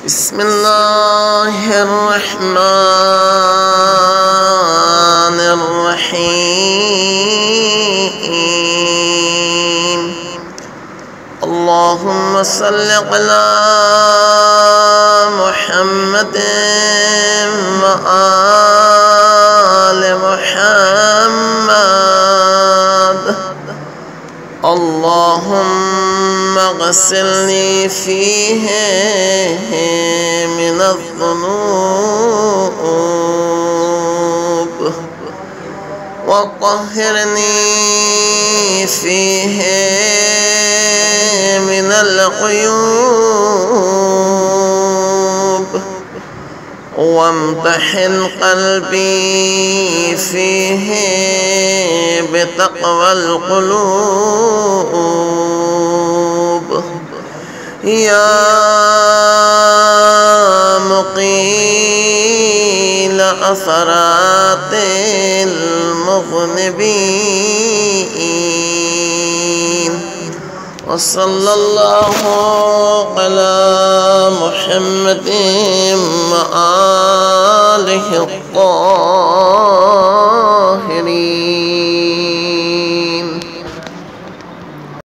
بسم الله الرحمن الرحيم. اللهم صل على محمد وآل محمد. اللهم اغسلني فيه من الذنوب وطهرني فيه من العيوب وامتحن قلبي فيه بتقوى القلوب. يا مقيل أثرات المذنبين. وصلى الله على محمد وآله الطاهرين.